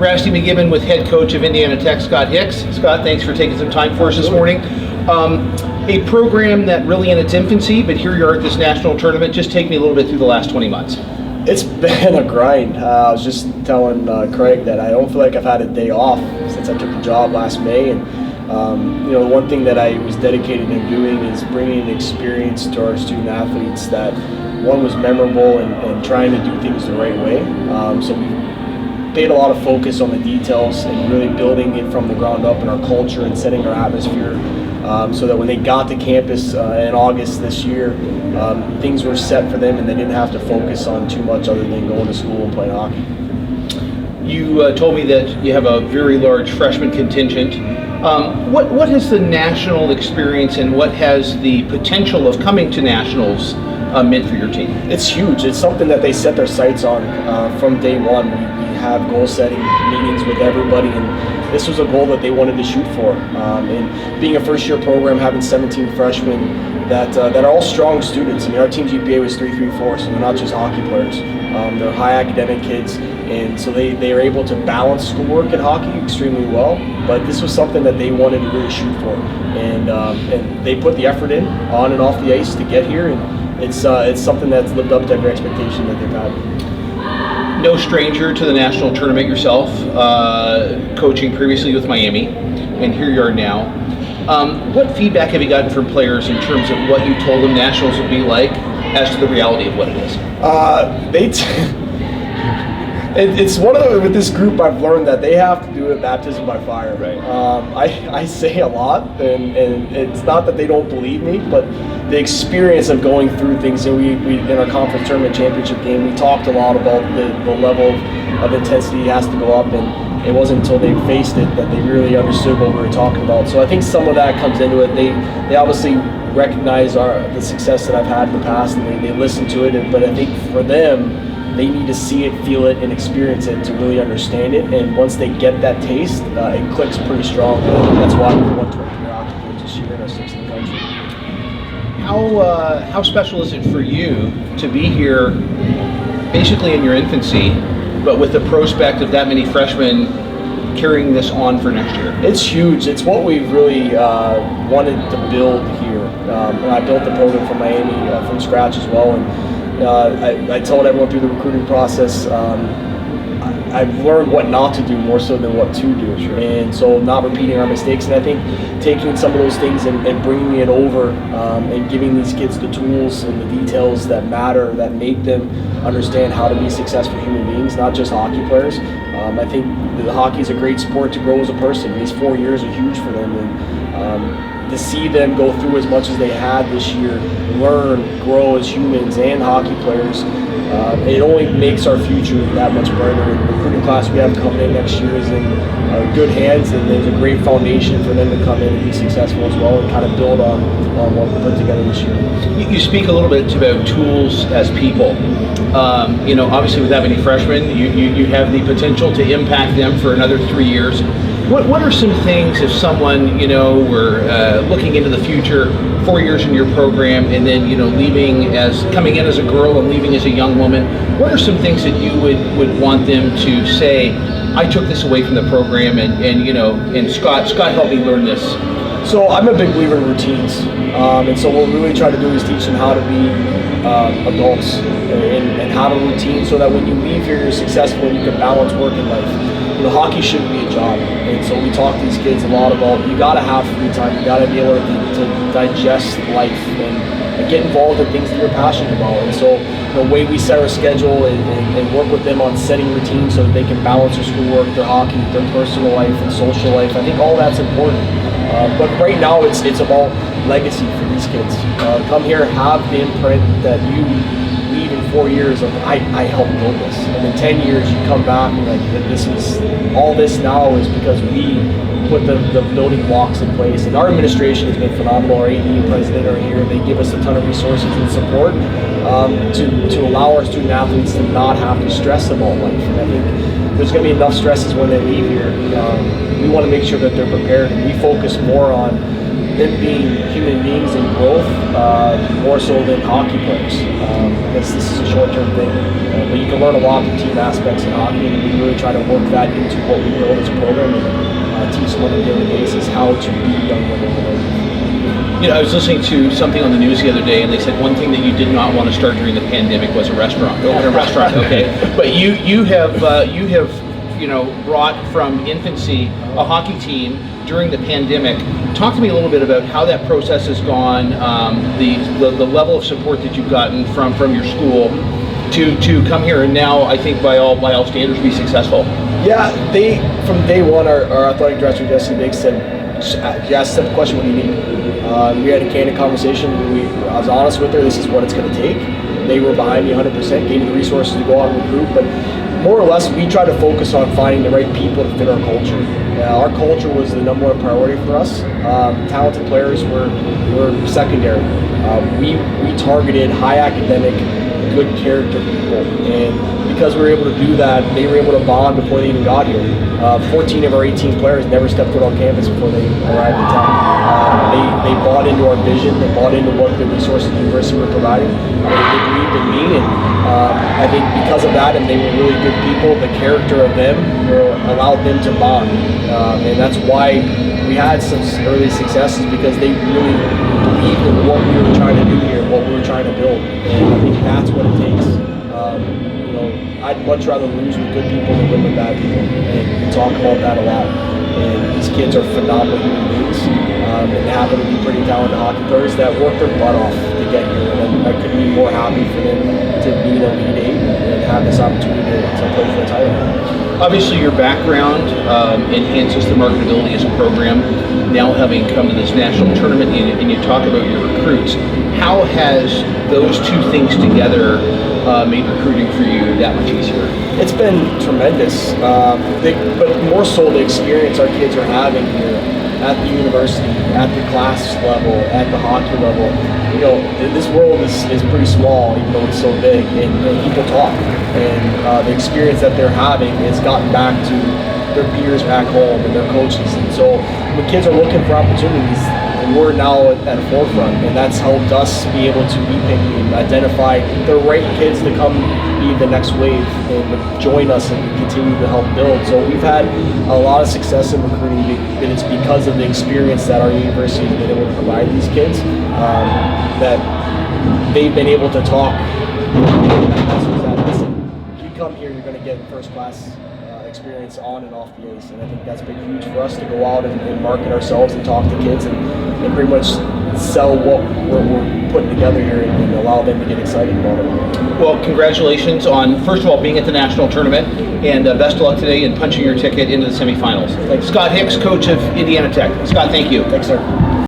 Rasty McGibbon with head coach of Indiana Tech, Scott Hicks. Scott, thanks for taking some time for us this morning. A program that really in its infancy, but here you are at this national tournament. Just take me a little bit through the last 20 months. It's been a grind. I was just telling Craig that I don't feel like I've had a day off since I took the job last May. And the one thing that I was dedicated in doing is bringing experience to our student athletes that one was memorable and trying to do things the right way. So we paid a lot of focus on the details and really building it from the ground up in our culture and setting our atmosphere so that when they got to campus in August this year, things were set for them and they didn't have to focus on too much other than going to school and playing hockey. You told me that you have a very large freshman contingent. What has the national experience and what has the potential of coming to nationals meant for your team? It's huge. It's something that they set their sights on from day one. We have goal-setting meetings with everybody, and this was a goal that they wanted to shoot for. And being a first-year program, having 17 freshmen that are all strong students. I mean, our team GPA was 3.34, so they're not just hockey players. They're high academic kids, and so they are able to balance schoolwork and hockey extremely well. But this was something that they wanted to really shoot for, and they put the effort in on and off the ice to get here, and it's something that's lived up to every expectation that they've had. No stranger to the national tournament yourself, coaching previously with Miami, and here you are now. What feedback have you gotten from players in terms of what you told them nationals would be like as to the reality of what it is? It's one of the, with this group I've learned that they have to do it baptism by fire. Right. I say a lot, and it's not that they don't believe me, but the experience of going through things, and we in our conference tournament championship game, we talked a lot about the level of intensity has to go up, and it wasn't until they faced it that they really understood what we were talking about. So I think some of that comes into it. They obviously recognize the success that I've had in the past, and they listen to it, but I think for them, they need to see it, feel it, and experience it to really understand it. And once they get that taste, it clicks pretty strong. And I think that's why we won 23 hockey games this year in our sixth in the country. How special is it for you to be here basically in your infancy, but with the prospect of that many freshmen carrying this on for next year? It's huge. It's what we really wanted to build here. And I built the program from Miami from scratch as well. And I told everyone through the recruiting process, I've learned what not to do more so than what to do. Sure. And so not repeating our mistakes. And I think taking some of those things and bringing it over and giving these kids the tools and the details that matter, that make them understand how to be successful human beings, not just hockey players. I think the hockey is a great sport to grow as a person. These 4 years are huge for them. And to see them go through as much as they had this year, learn, grow as humans and hockey players, it only makes our future that much brighter. And the recruiting class we have coming in next year is in good hands, and there's a great foundation for them to come in and be successful as well and kind of build on what we put together this year. You speak a little bit about tools as people. Obviously with that many freshmen, you have the potential to impact them for another 3 years. What are some things if someone, were looking into the future, 4 years in your program, and then, coming in as a girl and leaving as a young woman, what are some things that you would want them to say, I took this away from the program and Scott helped me learn this? So I'm a big believer in routines. And so what we really try to do is teach them how to be adults and how to routine so that when you leave here, you're successful and you can balance work and life. Hockey shouldn't be a job, and so we talk to these kids a lot about you got to have free time, you got to be able to digest life and get involved in things that you're passionate about. And so the way we set our schedule and work with them on setting routines so that they can balance their schoolwork, their hockey, their personal life and social life, I think all that's important. But right now it's about legacy for these kids. Come here, have the imprint that you leave in 4 years of I helped build this, and in 10 years you come back and all this now is because we put the building blocks in place. And our administration has been phenomenal. Our AD and president are here. They give us a ton of resources and support to allow our student athletes to not have to stress about life. And I think there's going to be enough stresses when they leave here. We want to make sure that they're prepared, and we focus more on them being human beings in growth, more so than hockey players. I guess this is a short-term thing, but you can learn a lot from team aspects in hockey, and we really try to work that into what we build as a program and teach them on a daily basis how to be young women when they're youth. You know, I was listening to something on the news the other day, and they said one thing that you did not want to start during the pandemic was a restaurant. Open a restaurant, okay? But you have brought from infancy a hockey team during the pandemic. Talk to me a little bit about how that process has gone, the level of support that you've gotten from your school to come here and now, I think by all standards, be successful. Yeah, from day one, our athletic director Jesse Biggs said, you asked a simple question, what do you need? We had a candid conversation. I was honest with her. This is what it's going to take. They were behind me 100%, gave me the resources to go out and recruit. But more or less, we try to focus on finding the right people to fit our culture. Our culture was the number one priority for us. Talented players were secondary. We targeted high academic, good character people, and because we were able to do that, they were able to bond before they even got here. 14 of our 18 players never stepped foot on campus before they arrived in town. They bought into our vision, they bought into what the resources the university were providing. They believed in me, and I think because of that, and they were really good people, the character of them allowed them to bond. And that's why we had some early successes, because they really believed in what we were trying to do here, what we were trying to build. And I think that's what it takes. I'd much rather lose with good people than win with bad people, and we talk about that a lot. And these kids are phenomenal human beings, and they happen to be pretty talented hockey players that work their butt off to get here. And I couldn't be more happy for them to be in Elite 8 and have this opportunity to play for the title. Obviously, your background enhances the marketability as a program. Now, having come to this national tournament, and you talk about your recruits, how has those two things together made recruiting for you that much easier? It's been tremendous, but more so the experience our kids are having here at the university, at the class level, at the hockey level. You know, this world is pretty small, even though it's so big, and people talk. And the experience that they're having has gotten back to their peers back home and their coaches. And so when kids are looking for opportunities, we're now at the forefront, and that's helped us be able to be picky and identify the right kids to come be the next wave and join us and continue to help build. So we've had a lot of success in recruiting, and it's because of the experience that our university has been able to provide these kids, that they've been able to talk. Listen, if you come here, you're going to get first class experience on and off the ice, and I think that's been huge for us to go out and market ourselves and talk to kids and pretty much sell what we're putting together here and allow them to get excited about it. Well, congratulations on, first of all, being at the national tournament, and best of luck today in punching your ticket into the semifinals. Thanks. Scott Hicks, coach of Indiana Tech. Scott, thank you. Thanks, sir.